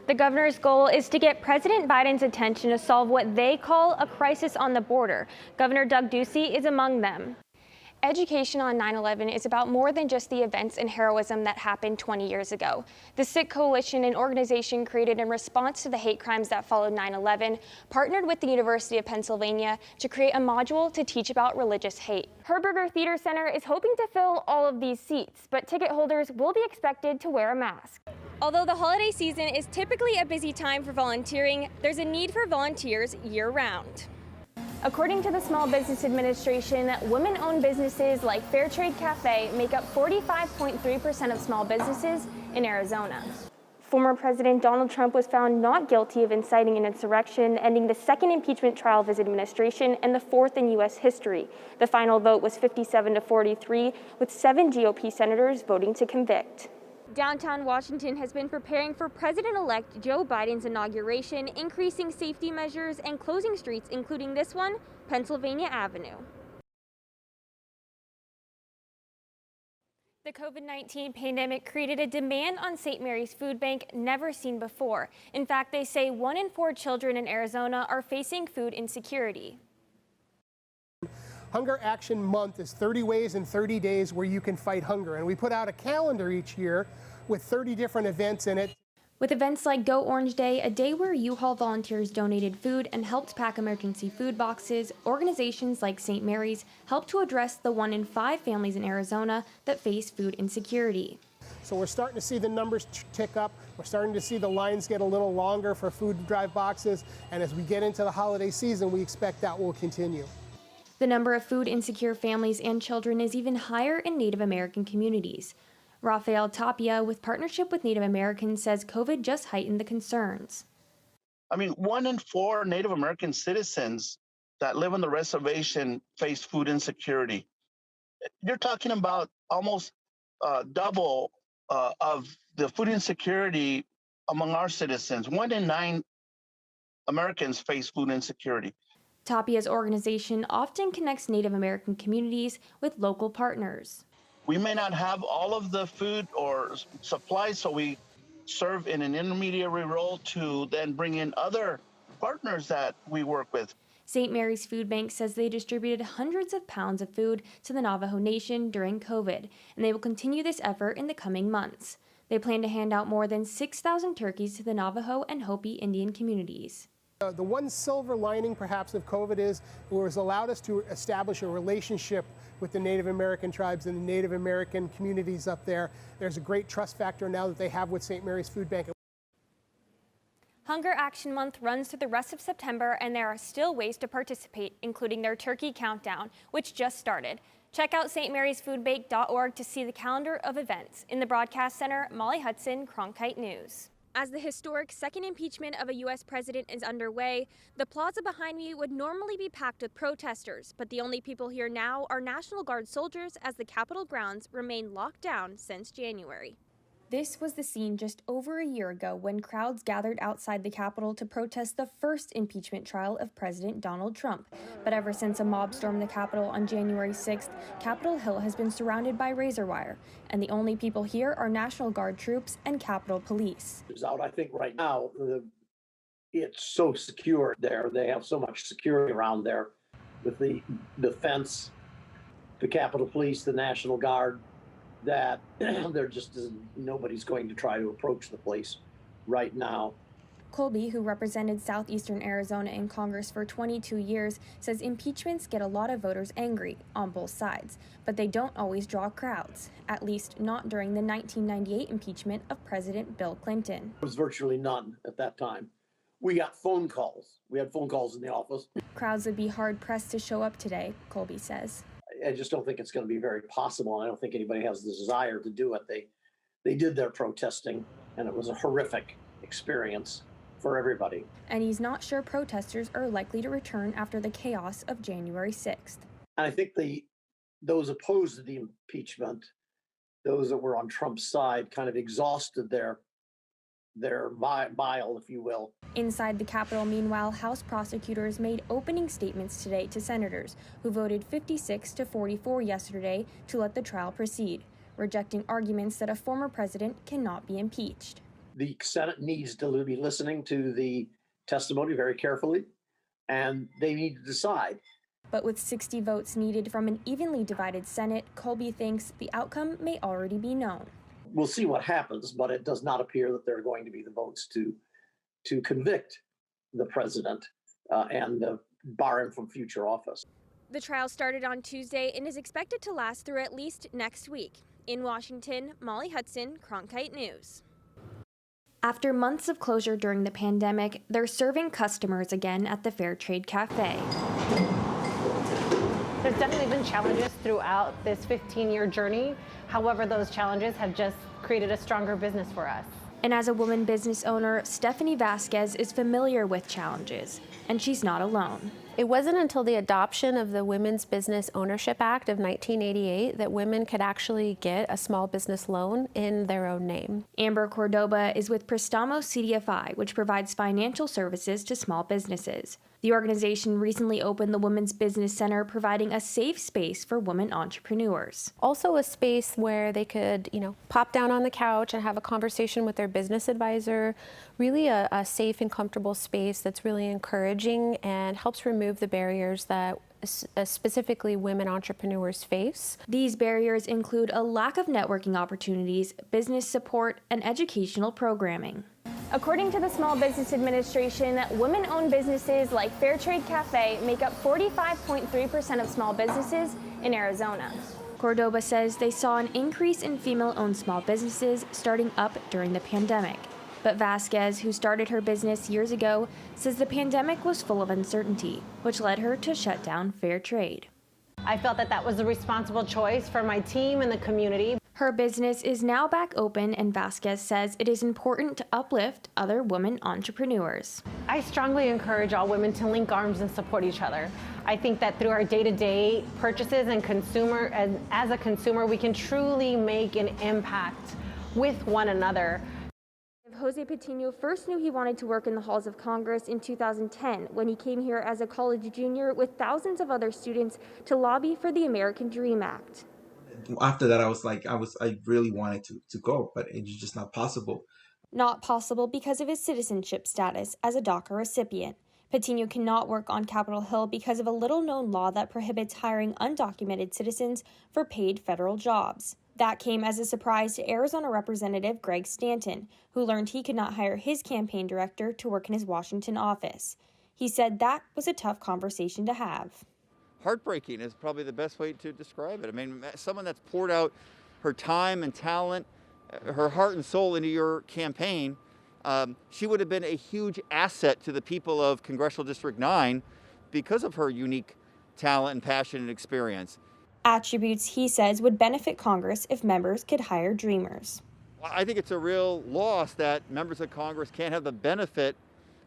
The governor's goal is to get President Biden's attention to solve what they call a crisis on the border. Governor Doug Ducey is among them. Education on 9/11 is about more than just the events and heroism that happened 20 years ago. The SICK Coalition, an organization created in response to the hate crimes that followed 9/11, partnered with the University of Pennsylvania to create a module to teach about religious hate. Herberger Theater Center is hoping to fill all of these seats, but ticket holders will be expected to wear a mask. Although the holiday season is typically a busy time for volunteering, there's a need for volunteers year-round. According to the Small Business Administration, women-owned businesses like Fairtrade Cafe make up 45.3% of small businesses in Arizona. Former President Donald Trump was found not guilty of inciting an insurrection, ending the second impeachment trial of his administration and the fourth in U.S. history. The final vote was 57-43, with 7 GOP senators voting to convict. Downtown Washington has been preparing for President-elect Joe Biden's inauguration, increasing safety measures and closing streets, including this one, Pennsylvania Avenue. The COVID-19 pandemic created a demand on St. Mary's Food Bank never seen before. In fact, they say 1 in 4 children in Arizona are facing food insecurity. Hunger Action Month is 30 ways in 30 days where you can fight hunger. And we put out a calendar each year with 30 different events in it. With events like Go Orange Day, a day where U-Haul volunteers donated food and helped pack emergency food boxes, organizations like St. Mary's helped to address the 1 in 5 families in Arizona that face food insecurity. So we're starting to see the numbers tick up. We're starting to see the lines get a little longer for food drive boxes. And as we get into the holiday season, we expect that will continue. The number of food insecure families and children is even higher in Native American communities. Rafael Tapia, with partnership with Native Americans, says COVID just heightened the concerns. I mean, 1 in 4 Native American citizens that live on the reservation face food insecurity. You're talking about almost double of the food insecurity among our citizens. 1 in 9 Americans face food insecurity. Tapia's organization often connects Native American communities with local partners. We may not have all of the food or supplies, so we serve in an intermediary role to then bring in other partners that we work with. St. Mary's Food Bank says they distributed hundreds of pounds of food to the Navajo Nation during COVID, and they will continue this effort in the coming months. They plan to hand out more than 6,000 turkeys to the Navajo and Hopi Indian communities. The one silver lining, perhaps, of COVID is it has allowed us to establish a relationship with the Native American tribes and the Native American communities up there. There's a great trust factor now that they have with St. Mary's Food Bank. Hunger Action Month runs through the rest of September, and there are still ways to participate, including their turkey countdown, which just started. Check out stmarysfoodbank.org to see the calendar of events. In the broadcast center, Molly Hudson, Cronkite News. As the historic second impeachment of a U.S. president is underway, the plaza behind me would normally be packed with protesters, but the only people here now are National Guard soldiers as the Capitol grounds remain locked down since January. This was the scene just over a year ago when crowds gathered outside the Capitol to protest the first impeachment trial of President Donald Trump. But ever since a mob stormed the Capitol on January 6th, Capitol Hill has been surrounded by razor wire, and the only people here are National Guard troops and Capitol Police. I think right now, it's so secure there. They have so much security around there with the fence, the Capitol Police, the National Guard, that there just isn't, nobody's going to try to approach the place right now. Colby, who represented southeastern Arizona in Congress for 22 years, says impeachments get a lot of voters angry on both sides, but they don't always draw crowds, at least not during the 1998 impeachment of President Bill Clinton. There was virtually none at that time. We got phone calls. We had phone calls in the office. Crowds would be hard-pressed to show up today, Colby says. I just don't think it's going to be very possible. I don't think anybody has the desire to do it. They did their protesting, and it was a horrific experience for everybody. And he's not sure protesters are likely to return after the chaos of January 6th. And I think those opposed to the impeachment, those that were on Trump's side, kind of exhausted their bile, if you will. Inside the Capitol, meanwhile, House prosecutors made opening statements today to senators who voted 56-44 yesterday to let the trial proceed, rejecting arguments that a former president cannot be impeached. The Senate needs to be listening to the testimony very carefully, and they need to decide. But with 60 votes needed from an evenly divided Senate, Colby thinks the outcome may already be known. We'll see what happens, but it does not appear that there are going to be the votes to convict the president and bar him from future office. The trial started on Tuesday and is expected to last through at least next week. In Washington, Molly Hudson, Cronkite News. After months of closure during the pandemic, they're serving customers again at the Fair Trade Cafe. There's definitely been challenges throughout this 15-year journey. However, those challenges have just created a stronger business for us. And as a woman business owner, Stephanie Vasquez is familiar with challenges, and she's not alone. It wasn't until the adoption of the Women's Business Ownership Act of 1988 that women could actually get a small business loan in their own name. Amber Cordoba is with Prestamo CDFI, which provides financial services to small businesses. The organization recently opened the Women's Business Center, providing a safe space for women entrepreneurs. Also a space where they could, pop down on the couch and have a conversation with their business advisor. Really a safe and comfortable space that's really encouraging and helps remove the barriers that specifically women entrepreneurs face. These barriers include a lack of networking opportunities, business support, and educational programming. According to the Small Business Administration, women-owned businesses like Fair Trade Cafe make up 45.3% of small businesses in Arizona. Cordoba says they saw an increase in female-owned small businesses starting up during the pandemic. But Vasquez, who started her business years ago, says the pandemic was full of uncertainty, which led her to shut down Fair Trade. I felt that was a responsible choice for my team and the community. Her business is now back open, and Vasquez says it is important to uplift other women entrepreneurs. I strongly encourage all women to link arms and support each other. I think that through our day-to-day purchases and as a consumer, we can truly make an impact with one another. Jose Patino first knew he wanted to work in the halls of Congress in 2010 when he came here as a college junior with thousands of other students to lobby for the American Dream Act. After that, I really wanted to go, but it's just not possible. Not possible because of his citizenship status as a DACA recipient. Patino cannot work on Capitol Hill because of a little-known law that prohibits hiring undocumented citizens for paid federal jobs. That came as a surprise to Arizona Representative Greg Stanton, who learned he could not hire his campaign director to work in his Washington office. He said that was a tough conversation to have. Heartbreaking is probably the best way to describe it. I mean, someone that's poured out her time and talent, her heart and soul into your campaign, she would have been a huge asset to the people of Congressional District 9 because of her unique talent and passion and experience. Attributes he says would benefit Congress if members could hire dreamers. I think it's a real loss that members of Congress can't have the benefit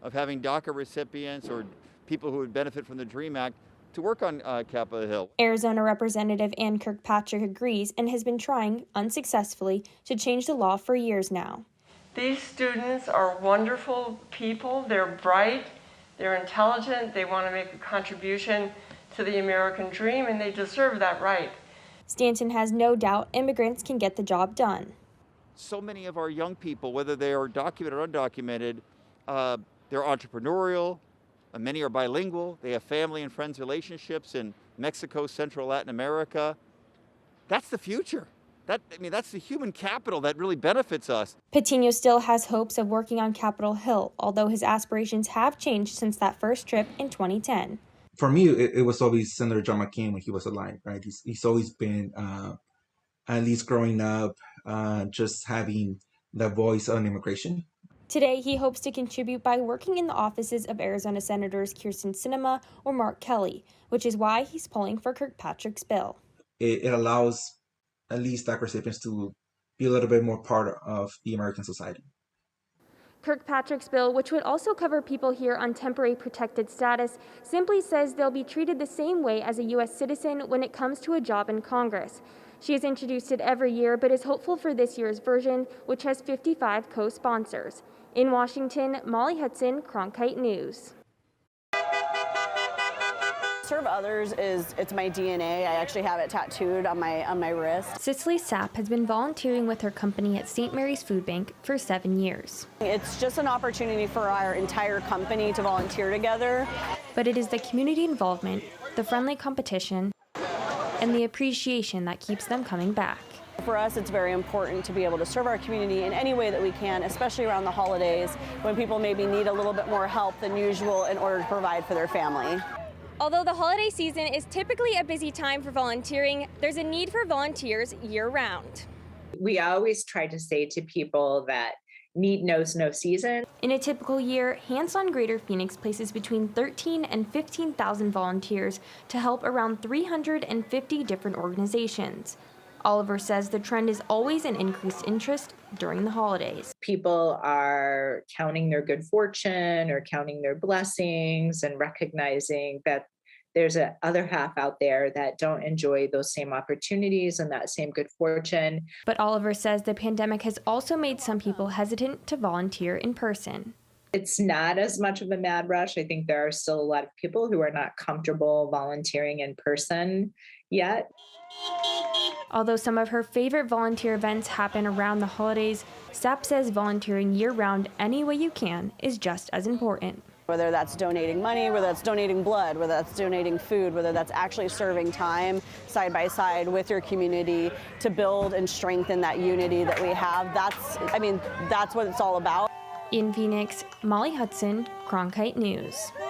of having DACA recipients or people who would benefit from the DREAM Act to work on Capitol Hill. Arizona Representative Ann Kirkpatrick agrees and has been trying, unsuccessfully, to change the law for years now. These students are wonderful people. They're bright, they're intelligent, they want to make a contribution to the American dream, and they deserve that right. Stanton has no doubt immigrants can get the job done. So many of our young people, whether they are documented or undocumented, they're entrepreneurial, many are bilingual, they have family and friends relationships in Mexico, Central Latin America. That's the future. That's the human capital that really benefits us. Patino still has hopes of working on Capitol Hill, although his aspirations have changed since that first trip in 2010. For me, it was always Senator John McCain when he was alive, right? He's always been, at least growing up, just having the voice on immigration. Today, he hopes to contribute by working in the offices of Arizona Senators Kyrsten Sinema or Mark Kelly, which is why he's pulling for Kirkpatrick's bill. It allows at least DACA recipients to be a little bit more part of the American society. Kirkpatrick's bill, which would also cover people here on temporary protected status, simply says they'll be treated the same way as a U.S. citizen when it comes to a job in Congress. She has introduced it every year, but is hopeful for this year's version, which has 55 co-sponsors. In Washington, Molly Hudson, Cronkite News. serve others it's my DNA. I actually have it tattooed on my wrist. Cicely Sapp has been volunteering with her company at St. Mary's Food Bank for 7 years. It's just an opportunity for our entire company to volunteer together. But it is the community involvement, the friendly competition, and the appreciation that keeps them coming back. For us, it's very important to be able to serve our community in any way that we can, especially around the holidays when people maybe need a little bit more help than usual in order to provide for their family. Although the holiday season is typically a busy time for volunteering, there's a need for volunteers year-round. We always try to say to people that need knows no season. In a typical year, Hands On Greater Phoenix places between 13,000 and 15,000 volunteers to help around 350 different organizations. Oliver says the trend is always an increased interest during the holidays. People are counting their good fortune or counting their blessings and recognizing that there's a other half out there that don't enjoy those same opportunities and that same good fortune. But Oliver says the pandemic has also made some people hesitant to volunteer in person. It's not as much of a mad rush. I think there are still a lot of people who are not comfortable volunteering in person yet. Although some of her favorite volunteer events happen around the holidays, Sapp says volunteering year-round any way you can is just as important. Whether that's donating money, whether that's donating blood, whether that's donating food, whether that's actually serving time side by side with your community to build and strengthen that unity that we have, that's what it's all about. In Phoenix, Molly Hudson, Cronkite News.